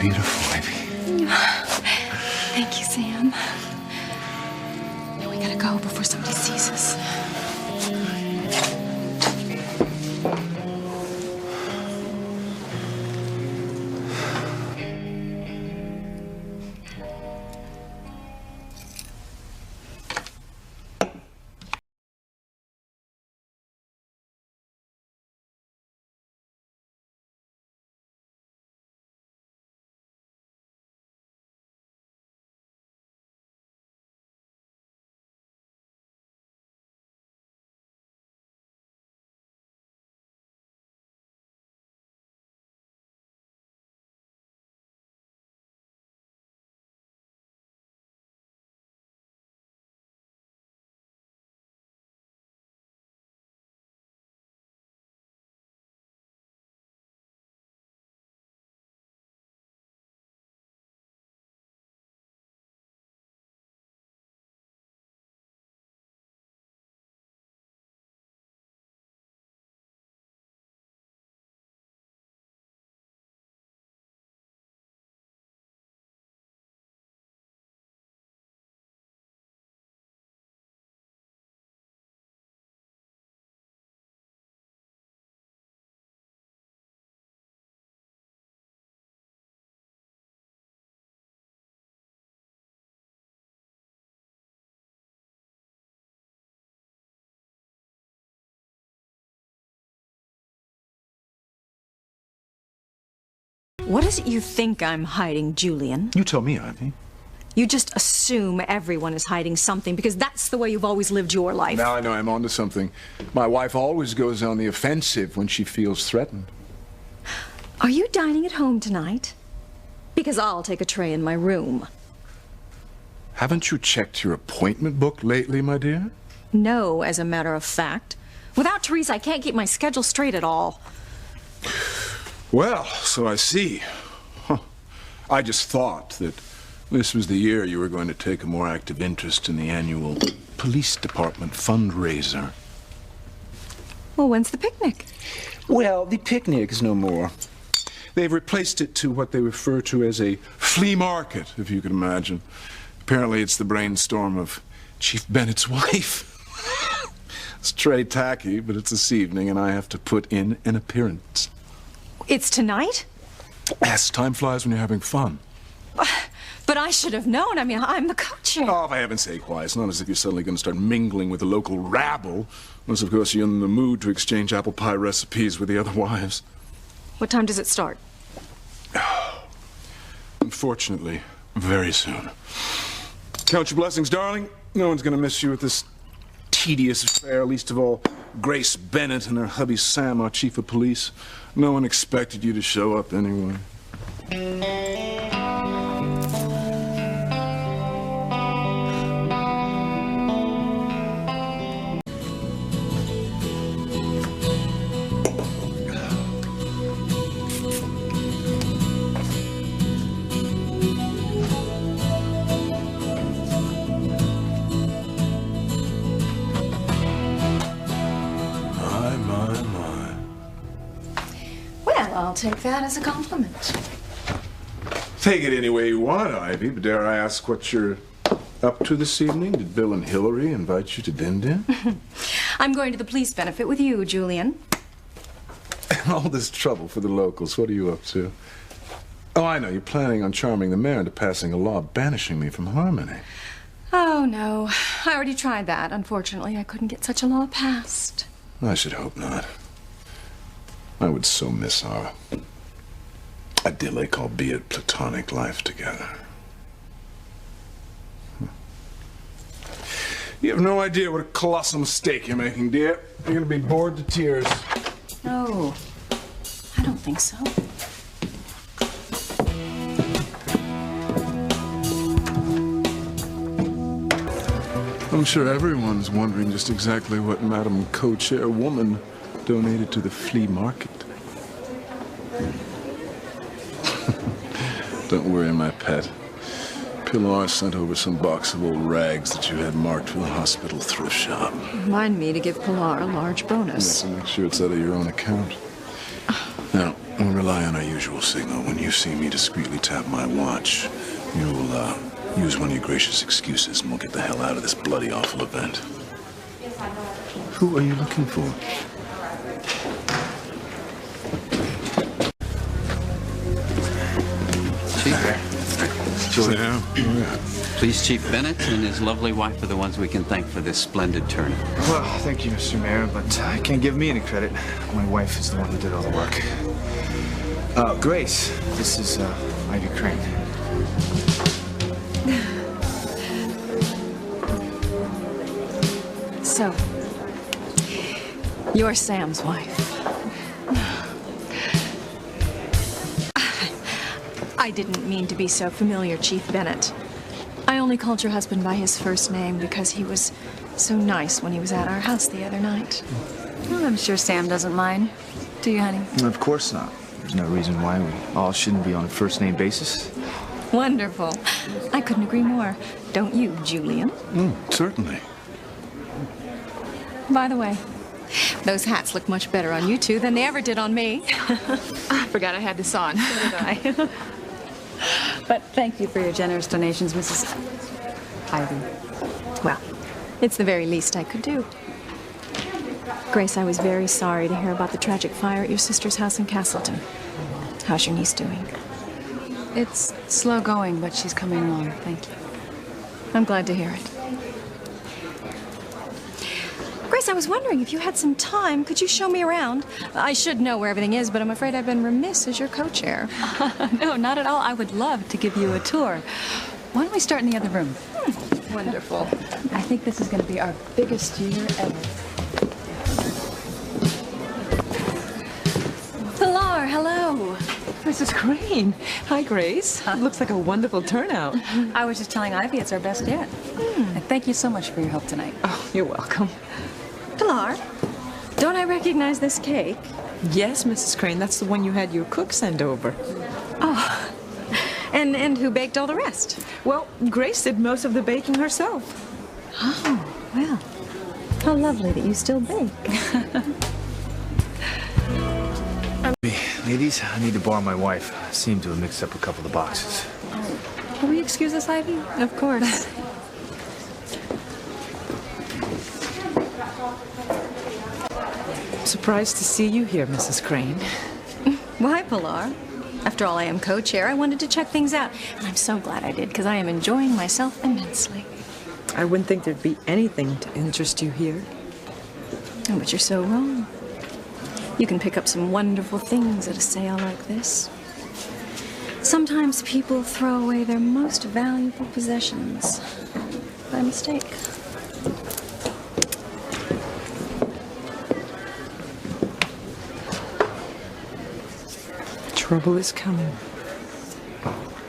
beautiful, Ivy. Thank you, Sam. Now we gotta go before somebody sees us. What is it you think I'm hiding, Julian? You tell me, Ivy. You just assume everyone is hiding something because that's the way you've always lived your life. Now I know I'm onto something. My wife always goes on the offensive when she feels threatened. Are you dining at home tonight? Because I'll take a tray in my room. Haven't you checked your appointment book lately, my dear? No, as a matter of fact. Without Teresa, I can't keep my schedule straight at all. Well, so I see. Huh. I just thought that this was the year you were going to take a more active interest in the annual police department fundraiser. Well, when's the picnic? Well, the picnic is no more. They've replaced it to what they refer to as a flea market, if you can imagine. Apparently it's the brainstorm of Chief Bennett's wife. It's très tacky, but it's this evening, and I have to put in an appearance. It's tonight? Yes, time flies when you're having fun. But I should have known. I mean, I'm the co-chair. Oh, for heaven's sake, why? It's not as if you're suddenly going to start mingling with the local rabble. Unless, of course, you're in the mood to exchange apple pie recipes with the other wives. What time does it start? Unfortunately, very soon. Count your blessings, darling. No one's going to miss you at this tedious affair, least of all Grace Bennett and her hubby Sam, our chief of police. No one expected you to show up anyway. I'll take that as a compliment. Take it any way you want, Ivy, but dare I ask what you're up to this evening? Did Bill and Hillary invite you to Din Din? I'm going to the police benefit with you, Julian. All this trouble for the locals, what are you up to? Oh, I know, you're planning on charming the mayor into passing a law banishing me from Harmony. Oh, no. I already tried that. Unfortunately, I couldn't get such a law passed. I should hope not. I would so miss our idyllic, albeit platonic, life together. You have no idea what a colossal mistake you're making, dear. You're gonna be bored to tears. No, I don't think so. I'm sure everyone's wondering just exactly what Madam Co-Chairwoman donated to the flea market. Don't worry, my pet. Pilar sent over some box of old rags that you had marked for the hospital thrift shop. Remind me to give Pilar a large bonus. Yes, and make sure it's out of your own account. Now, We'll rely on our usual signal. When you see me discreetly tap my watch, you'll use one of your gracious excuses and we'll get the hell out of this bloody awful event. Who are you looking for? Chief, please, Chief Bennett and his lovely wife are the ones we can thank for this splendid turnout. Well, thank you, Mr. Mayor, but I can't give me any credit. My wife is the one who did all the work. Grace, this is Ivy Crane. So, you're Sam's wife. I didn't mean to be so familiar, Chief Bennett. I only called your husband by his first name because he was so nice when he was at our house the other night. Well, I'm sure Sam doesn't mind. Do you, honey? Of course not. There's no reason why we all shouldn't be on a first-name basis. Wonderful. I couldn't agree more. Don't you, Julian? Certainly. By the way, those hats look much better on you two than they ever did on me. I forgot I had this on. So did I. But thank you for your generous donations, Mrs. Ivy. Well, it's the very least I could do. Grace, I was very sorry to hear about the tragic fire at your sister's house in Castleton. How's your niece doing? It's slow going, but she's coming along. Thank you. I'm glad to hear it. Grace, I was wondering if you had some time, could you show me around? I should know where everything is, but I'm afraid I've been remiss as your co-chair. No, not at all. I would love to give you a tour. Why don't we start in the other room? Wonderful. I think this is going to be our biggest year ever. Pilar, hello. Mrs. Crane. Hi, Grace. Looks like a wonderful turnout. I was just telling Ivy it's our best yet. And thank you so much for your help tonight. Oh, you're welcome. Pilar, don't I recognize this cake? Yes, Mrs. Crane, that's the one you had your cook send over. Oh, and who baked all the rest? Well, Grace did most of the baking herself. Oh, well, how lovely that you still bake. Ladies, I need to borrow my wife. I seem to have mixed up a couple of the boxes. Will you excuse us, Ivy? Of course. Surprised to see you here, Mrs. Crane. Why, Pilar? After all, I am co-chair. I wanted to check things out. And I'm so glad I did, because I am enjoying myself immensely. I wouldn't think there'd be anything to interest you here. Oh, but you're so wrong. You can pick up some wonderful things at a sale like this. Sometimes people throw away their most valuable possessions by mistake. Trouble is coming.